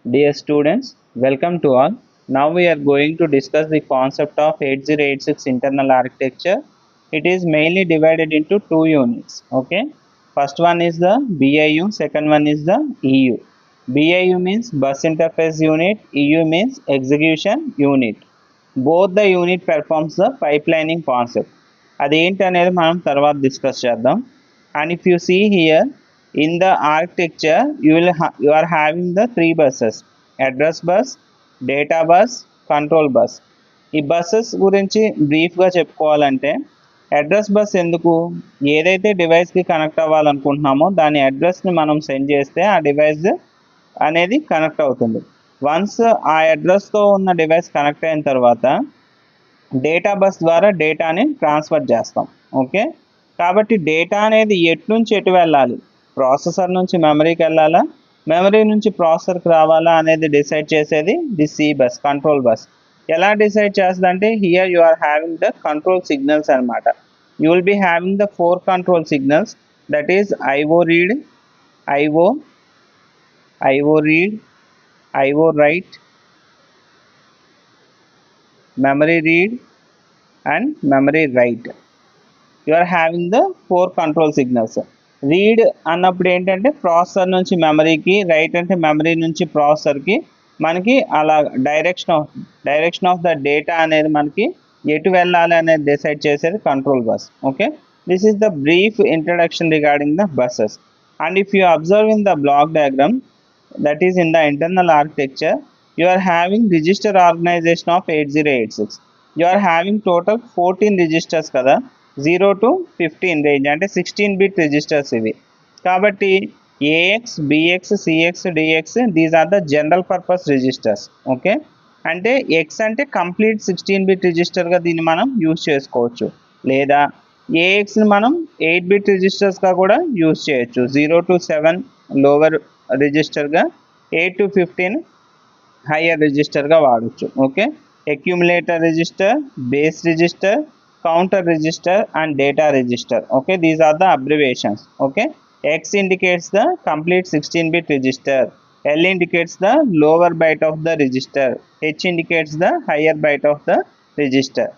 Dear students, welcome to all. Now we are going to discuss the concept of 8086 internal architecture. It is mainly divided into two units. Okay, first one is the BIU, second one is the EU. BIU means bus interface unit, EU means execution unit. Both the unit performs the pipelining concept. అదేంటి అనేది మనం తర్వాత discuss చేద్దాం. And if you see here, in the architecture you are having the three buses: address bus, data bus, control bus. ఈ buses గురించి బ్రీఫ్గా చెప్పుకోవాలంటే, address bus ఎందుకు, ఏదైతే డివైస్కి కనెక్ట్ అవ్వాలనుకుంటున్నామో దాని అడ్రస్ని మనం సెండ్ చేస్తే ఆ డివైస్ అనేది కనెక్ట్ అవుతుంది. వన్స్ ఆ అడ్రస్తో ఉన్న డివైస్ కనెక్ట్ అయిన తర్వాత డేటా బస్ ద్వారా డేటాని ట్రాన్స్ఫర్ చేస్తాం. ఓకే, కాబట్టి డేటా అనేది ఎటు నుంచి ఎటు వెళ్ళాలి, ప్రాసెసర్ నుంచి మెమరీకి వెళ్ళాలా, మెమరీ నుంచి ప్రాసెసర్కి రావాలా అనేది డిసైడ్ చేసేది the C bus, control bus. ఎలా డిసైడ్ చేస్తుందంటే, here you are having the control signals అనమాట. You will be having the 4 control signals, that is IO read, IO read, IO write, memory read and memory write. You are having the 4 control signals. Read అన్నప్పుడు ఏంటంటే processor నుంచి మెమరీకి, right అంటే memory నుంచి ప్రాసెసర్కి మనకి అలా direction of the data అనేది మనకి ఎటు వెళ్ళాలి అనేది డిసైడ్ చేసేది control bus. Okay, this is the brief introduction regarding the buses. And if you observe in the block diagram, that is in the internal architecture, you are having register organization of 8086. You are having total 14 registers kada, 0 to 15 range, అంటే 16-bit registers ఇవి. కాబట్టి AX, BX, CX, DX, these are the general purpose registers. Okay, అంటే X అంటే complete 16-bit రిజిస్టర్గా దీన్ని మనం use చేసుకోవచ్చు, లేదా AXని మనం 8-bit రిజిస్టర్స్గా కూడా యూజ్ చేయొచ్చు. 0 to 7 లోవర్ రిజిస్టర్గా, 8 to 15 హయ్యర్ రిజిస్టర్గా వాడచ్చు. Okay, accumulator register, base register, counter register and data register. Okay, these are the abbreviations. Okay, X indicates the complete 16-bit register, L indicates the lower byte of the register, H indicates the higher byte of the register.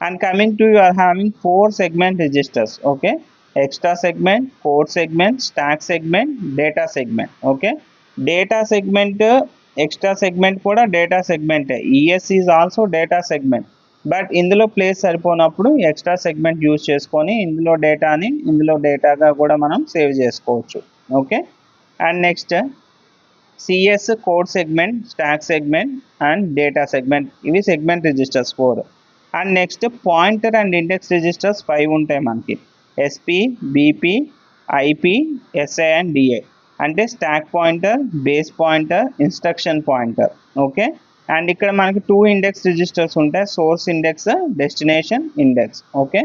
And coming to, you are having 4 segment registers. Okay, extra segment, code segment, stack segment, data segment. Okay, data segment, extra segment కూడా data సెగ్మెంటే, ES is also data segment. But ఇందులో place సరిపోనప్పుడు extra segment use చేసుకొని ఇందులో డేటాని ఇందులో డేటాగా కూడా మనం సేవ్ చేసుకోవచ్చు. Okay, and next CS, code segment, stack segment and data segment, ఇవి segment registers 4. And next pointer and index registers 5 ఉంటాయి మనకి, SP, BP, IP, SI and DI. అంటే stack pointer, base pointer, instruction pointer. Okay, and ఇక్కడ మనకి 2 index registers ఉంటాయి, source index, destination index. Okay,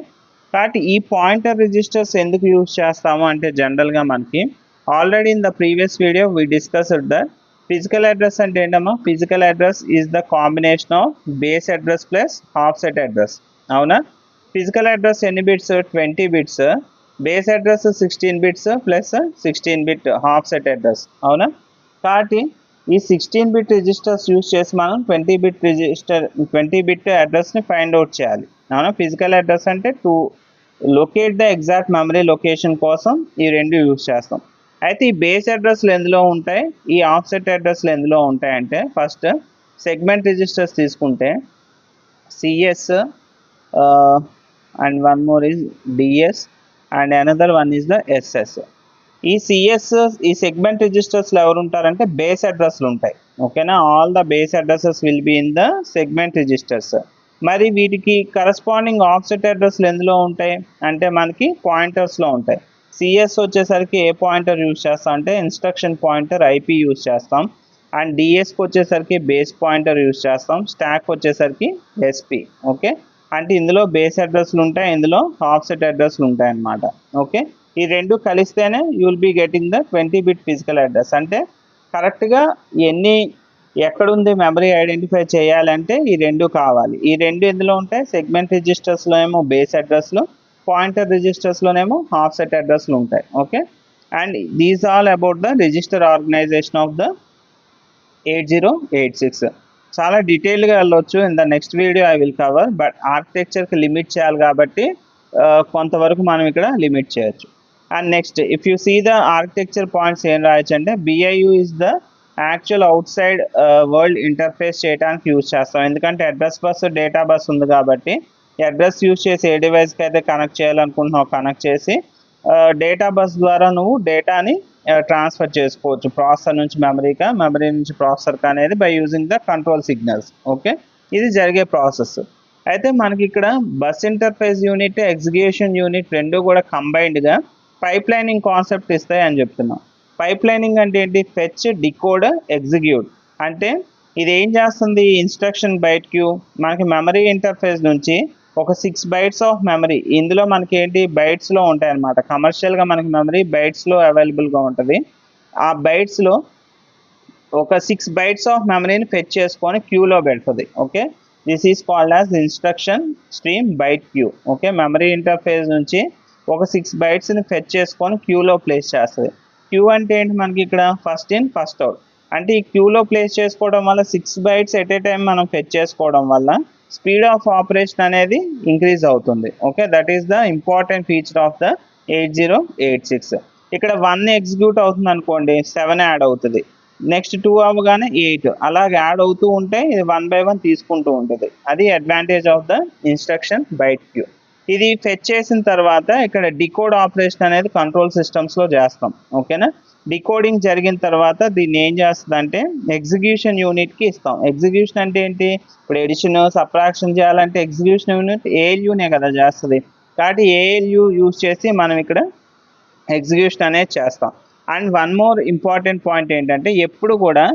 కాబట్టి ఈ pointer registers ఎందుకు use చేస్తాము అంటే, జనరల్గా మనకి already in the previous video we discussed that physical address అంటే ఏంటమ్మా, physical address is the combination of base address plus offset address. అవునా, ఫిజికల్ అడ్రస్ ఎన్ని bits, 20 bits, base address 16 bits plus 16-bit offset address. అవునా, కాబట్టి ఈ 16-bit registers use చేసి మనం 20-bit అడ్రస్ని find out చేయాలి. అవునా, ఫిజికల్ అడ్రస్ అంటే to locate the exact memory location కోసం ఈ రెండు యూజ్ చేస్తాం. అయితే ఈ బేస్ అడ్రస్లు ఎందులో ఉంటాయి, ఈ ఆఫ్సెట్ అడ్రస్లు ఎందులో ఉంటాయంటే, ఫస్ట్ సెగ్మెంట్ రిజిస్టర్స్ తీసుకుంటే CS and one more is DS and another one is the SS. ఈ సిఎస్, ఈ సెగ్మెంట్ రిజిస్టర్స్లో ఎవరు ఉంటారంటే బేస్ అడ్రస్లు ఉంటాయి. ఓకేనా, all the base addresses will be in the segment registers. మరి వీటికి కరస్పాండింగ్ ఆఫ్సెట్ అడ్రస్లు ఎందులో ఉంటాయి అంటే మనకి పాయింటర్స్లో ఉంటాయి. సిఎస్ వచ్చేసరికి ఏ పాయింటర్ యూజ్ చేస్తాం అంటే ఇన్స్ట్రక్షన్ పాయింటర్ ఐపీ యూజ్ చేస్తాం, అండ్ డిఎస్కి వచ్చేసరికి బేస్ పాయింటర్ యూజ్ చేస్తాం, స్టాక్ వచ్చేసరికి ఎస్పీ. ఓకే, అంటే ఇందులో బేస్ అడ్రస్లు ఉంటాయి, ఇందులో ఆఫ్సెట్ అడ్రస్లు ఉంటాయి అన్నమాట. ఓకే, ఈ రెండు కలిస్తేనే you will be getting the 20-bit physical address. అంటే కరెక్ట్గా ఎక్కడుంది మెమరీ ఐడెంటిఫై చేయాలంటే ఈ రెండు కావాలి. ఈ రెండు ఎందులో ఉంటాయి, సెగ్మెంట్ రిజిస్టర్స్లో ఏమో బేస్ అడ్రస్లు, పాయింటర్ రిజిస్టర్స్లోనేమో ఆఫ్సెట్ అడ్రస్లు ఉంటాయి. Okay, and these all about the register organization of the 8086. చాలా డీటెయిల్గా వెళ్ళొచ్చు. In the next video I will cover, but ఆర్కిటెక్చర్కి లిమిట్ చేయాలి కాబట్టి కొంతవరకు మనం ఇక్కడ లిమిట్ చేయొచ్చు. And next if you see the architecture points ఏం రాయొచ్చు అంటే BIU is the actual outside world interface చేయడానికి యూజ్ చేస్తాం. ఎందుకంటే అడ్రస్ బస్ డేటా బస్ ఉంది కాబట్టి అడ్రస్ యూజ్ చేసి ఏ డివైస్కి అయితే కనెక్ట్ చేయాలనుకుంటున్నావు కనెక్ట్ చేసి డేటా బస్ ద్వారా నువ్వు డేటాని ట్రాన్స్ఫర్ చేసుకోవచ్చు ప్రాసెసర్ నుంచి మెమరీకా, మెమరీ నుంచి ప్రాసెసర్కి అనేది by using the control signals. Okay, ఇది జరిగే ప్రాసెస్. అయితే మనకి ఇక్కడ bus interface unit, execution unit రెండు కూడా కంబైన్డ్గా పైప్ లైనింగ్ కాన్సెప్ట్ ఇస్తాయి అని చెప్తున్నాం. పైప్ లైనింగ్ అంటే ఏంటి? Fetch, decode, execute. అంటే ఇది ఏం చేస్తుంది? ఇన్స్ట్రక్షన్ బైట్ క్యూ మనకి మెమరీ ఇంటర్ఫేస్ నుంచి ఒక 6 bytes ఆఫ్ మెమరీ, ఇందులో మనకి ఏంటి బైట్స్లో ఉంటాయి అన్నమాట. కమర్షియల్గా మనకి మెమరీ బైట్స్లో అవైలబుల్గా ఉంటుంది. ఆ బైట్స్లో ఒక 6 bytes ఆఫ్ మెమరీని ఫెచ్ చేసుకొని క్యూలో పెడుతుంది. Okay, this is called as instruction stream byte queue. Okay, memory interface నుంచి ఒక 6 bytesని ఫెచ్ చేసుకొని క్యూలో ప్లేస్ చేస్తుంది. క్యూ అంటే ఏంటి? మనకి ఇక్కడ ఫస్ట్ ఇన్ ఫస్ట్ అవుట్. అంటే ఈ క్యూలో ప్లేస్ చేసుకోవడం వల్ల 6 bytes ఎట్ ఏ టైం మనం ఫెచ్ చేసుకోవడం వల్ల స్పీడ్ ఆఫ్ ఆపరేషన్ అనేది ఇంక్రీజ్ అవుతుంది. Okay, that is the important feature of the 8086. ఇక్కడ 1 ఎగ్జిక్యూట్ అవుతుంది అనుకోండి, 7 యాడ్ అవుతుంది. నెక్స్ట్ 2 అవ్వగానే 8, అలాగే యాడ్ అవుతూ ఉంటే ఇది 1 by 1 తీసుకుంటూ ఉంటుంది. అది advantage of the instruction byte queue. ఇది ఫెచ్ చేసిన తర్వాత ఇక్కడ డికోడ్ ఆపరేషన్ అనేది కంట్రోల్ సిస్టమ్స్లో చేస్తాం. ఓకేనా, డికోడింగ్ జరిగిన తర్వాత దీన్ని ఏం చేస్తుంది అంటే ఎగ్జిక్యూషన్ యూనిట్కి ఇస్తాం. ఎగ్జిక్యూషన్ అంటే ఏంటి? ఇప్పుడు ఎడిషన్, సబ్ట్రాక్షన్ చేయాలంటే ఎగ్జిక్యూషన్ యూనిట్ ALUనే కదా చేస్తుంది. కాబట్టి ALU యూజ్ చేసి మనం ఇక్కడ ఎగ్జిక్యూషన్ అనేది చేస్తాం. And one more important point ఏంటంటే ఎప్పుడు కూడా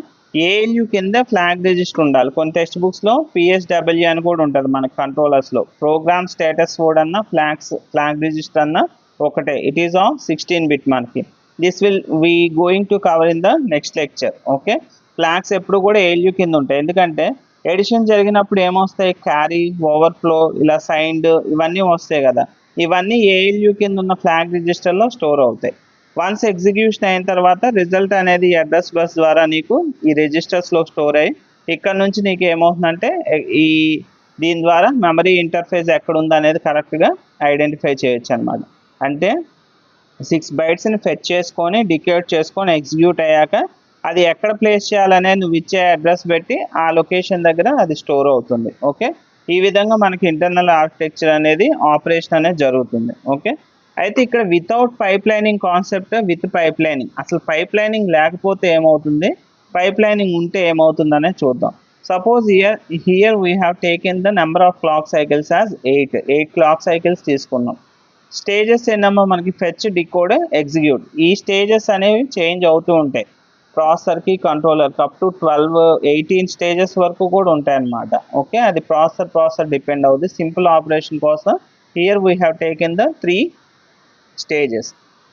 ALU కింద ఫ్లాగ్ రిజిస్టర్ ఉండాలి. కొన్ని టెక్స్ట్ బుక్స్లో PSW అని కూడా ఉంటుంది మనకి కంట్రోలర్స్లో. ప్రోగ్రామ్ స్టేటస్ కోడ్ అన్న ఫ్లాగ్ రిజిస్టర్ అన్న ఒకటే. ఇట్ ఈస్ ఆఫ్ 16-bit మనకి. This will we going to cover in the next lecture. Okay, flags ఎప్పుడు కూడా ALU కింద ఉంటాయి. ఎందుకంటే ఎడిషన్ జరిగినప్పుడు ఏమొస్తాయి? క్యారీ, ఓవర్ఫ్లో, ఇలా సైన్డ్ ఇవన్నీ వస్తాయి కదా. ఇవన్నీ ALU కింద ఉన్న ఫ్లాగ్ రిజిస్టర్లో స్టోర్ అవుతాయి. వన్స్ ఎగ్జిక్యూషన్ అయిన తర్వాత రిజల్ట్ అనేది అడ్రస్ బస్ ద్వారా నీకు ఈ రిజిస్టర్స్లో స్టోర్ అయ్యి ఇక్కడ నుంచి నీకు ఏమవుతుందంటే దీని ద్వారా మెమరీ ఇంటర్ఫేస్ ఎక్కడ ఉందో అనేది కరెక్ట్గా ఐడెంటిఫై చేయొచ్చు అనమాట. అంటే 6 bytesని ఫెచ్ చేసుకొని డికోడ్ చేసుకొని ఎగ్జిక్యూట్ అయ్యాక అది ఎక్కడ ప్లేస్ చేయాలనేది నువ్వు ఇచ్చే అడ్రస్ పెట్టి ఆ లొకేషన్ దగ్గర అది స్టోర్ అవుతుంది. ఓకే, ఈ విధంగా మనకి ఇంటర్నల్ ఆర్కిటెక్చర్ అనేది ఆపరేషన్ అనేది జరుగుతుంది. ఓకే, అయితే ఇక్కడ without pipe lining concept, with pipe lining. అసలు పైప్ లైనింగ్ లేకపోతే ఏమవుతుంది, పైప్ లైనింగ్ ఉంటే ఏమవుతుంది అనేది చూద్దాం. Suppose here we have taken the number of clock cycles as 8 clock cycles తీసుకున్నాం. స్టేజెస్ ఏంటమ్మా మనకి? Fetch, decode, execute. ఈ స్టేజెస్ అనేవి చేంజ్ అవుతూ ఉంటాయి ప్రాసెసర్కి, కంట్రోలర్కి. అప్ టు 18 స్టేజెస్ వరకు కూడా ఉంటాయి అన్నమాట. ఓకే, అది ప్రాసెసర్ డిపెండ్ అవుతుంది. సింపుల్ ఆపరేషన్ కోసం here we have taken the 3 stages.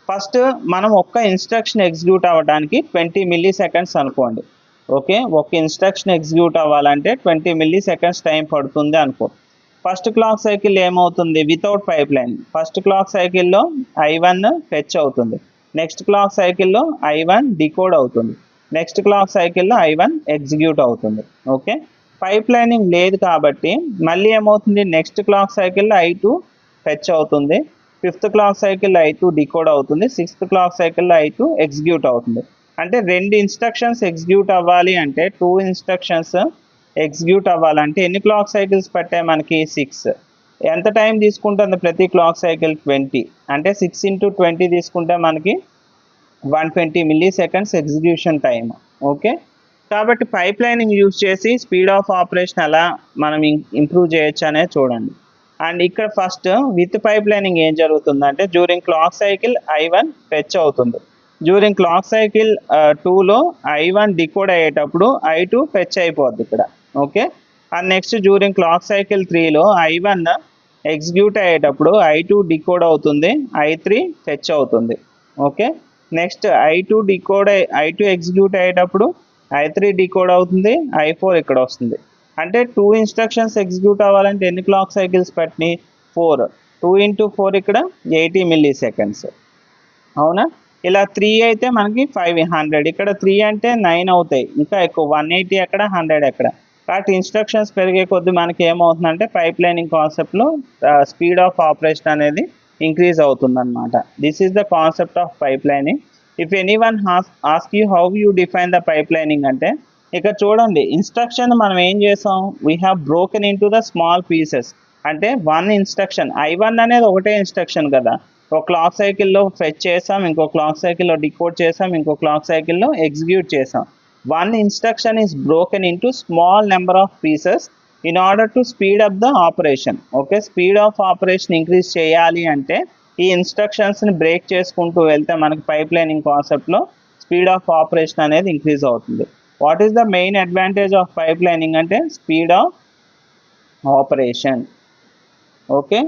First మనం ఒక్క ఇన్స్ట్రక్షన్ ఎగ్జిక్యూట్ అవ్వడానికి 20 milliseconds అనుకోండి. ఓకే, ఒక ఇన్స్ట్రక్షన్ ఎగ్జిక్యూట్ అవ్వాలంటే 20 milliseconds టైం పడుతుంది అనుకో. ఫస్ట్ క్లాక్ సైకిల్ ఏమవుతుంది? Without pipe line. First clock సైకిల్లో I1 ఫెచ్ అవుతుంది. నెక్స్ట్ క్లాక్ సైకిల్లో I1 డికోడ్ అవుతుంది. నెక్స్ట్ క్లాక్ సైకిల్లో I1 ఎగ్జిక్యూట్ అవుతుంది. ఓకే, పైప్ లైనింగ్ లేదు కాబట్టి మళ్ళీ ఏమవుతుంది? నెక్స్ట్ క్లాక్ సైకిల్లో I2 ఫెచ్ అవుతుంది. 5th క్లాక్ సైకిల్లో I2 డికోడ్ అవుతుంది. 6th క్లాక్ సైకిల్లో I2 ఎగ్జిక్యూట్ అవుతుంది. అంటే 2 ఇన్స్ట్రక్షన్స్ ఎగ్జిక్యూట్ అవ్వాలి అంటే 2 ఇన్స్ట్రక్షన్స్ ఎగ్జిక్యూట్ అవ్వాలంటే ఎన్ని క్లాక్ సైకిల్స్ పట్టాయి మనకి? 6. ఎంత టైం తీసుకుంటుంది ప్రతి క్లాక్ సైకిల్? 20. అంటే 6 into 20 తీసుకుంటే మనకి 120 milliseconds ఎగ్జిక్యూషన్ టైం. ఓకే, కాబట్టి పైప్ లైనింగ్ యూజ్ చేసి స్పీడ్ ఆఫ్ ఆపరేషన్ ఎలా మనం ఇంప్రూవ్ చేయొచ్చు అనేది చూడండి. అండ్ ఇక్కడ ఫస్ట్ విత్ పైప్ లైనింగ్ ఏం జరుగుతుందంటే during clock cycle I1 fetch అవుతుంది. డ్యూరింగ్ క్లాక్ సైకిల్ 2లో I1 డికోడ్ అయ్యేటప్పుడు I2 ఫెచ్ అయిపోద్ది ఇక్కడ. Okay, and next during clock cycle 3లో I1 ఎగ్జిక్యూట్ అయ్యేటప్పుడు I2 డికోడ్ అవుతుంది, I3 ఫెచ్ అవుతుంది. ఓకే, నెక్స్ట్ I2 ఎగ్జిక్యూట్ అయ్యేటప్పుడు I3 డికోడ్ అవుతుంది, I4 ఇక్కడ వస్తుంది. అంటే 2 ఇన్స్ట్రక్షన్స్ ఎగ్జిక్యూట్ అవ్వాలంటే ఎన్ని క్లాక్ సైకిల్స్ పట్టినాయి? 4. 2 into 4 ఇక్కడ 80 milliseconds. అవునా? ఇలా 3 అయితే మనకి 500, ఇక్కడ 3 అంటే 9 అవుతాయి, ఇంకా ఎక్కువ 180 ఎక్కడ 100 ఎక్కడ. కాబట్టి ఇన్స్ట్రక్షన్స్ పెరిగే కొద్దీ మనకి ఏమవుతుందంటే పైప్ లైనింగ్ కాన్సెప్ట్లో స్పీడ్ ఆఫ్ ఆపరేషన్ అనేది ఇంక్రీజ్ అవుతుందన్నమాట. This is the concept of pipe lining. If anyone ask you how you define the pipe lining అంటే, ఇక్కడ చూడండి ఇన్స్ట్రక్షన్ మనం ఏం చేసాం, we have broken in to the small pieces. అంటే వన్ ఇన్స్ట్రక్షన్ I1 అనేది ఒకటే ఇన్స్ట్రక్షన్ కదా, ఒక క్లాక్ సైకిల్లో ఫెచ్ చేసాం, ఇంకో క్లాక్ సైకిల్లో డికోడ్ చేసాం, ఇంకో క్లాక్ సైకిల్లో ఎగ్జిక్యూట్ చేసాం. One instruction is broken into small number of pieces in order to speed up the operation. Okay, speed of operation increase చేయాలి అంటే ఈ ఇన్స్ట్రక్షన్స్ని బ్రేక్ చేసుకుంటూ వెళ్తే మనకి పైప్ లైనింగ్ కాన్సెప్ట్లో స్పీడ్ ఆఫ్ ఆపరేషన్ అనేది ఇంక్రీజ్ అవుతుంది. What is the main advantage of pipelining అంటే speed of operation. Okay,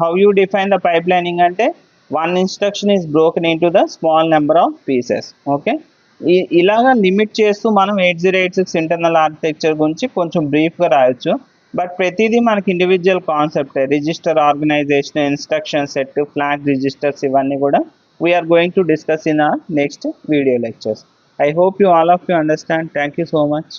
how you define the pipelining అంటే one instruction is broken into the small number of pieces. Okay, ఇలాగా limit చేస్తూ మనం 8086 internal architecture గురించి కొంచెం బ్రీఫ్గా రాయొచ్చు. But ప్రతిదీ మనకి individual concept, register organization, instruction set, flag registers, ఇవన్నీ కూడా we are going to discuss in our next video lectures. I hope you all of you understand. Thank you so much.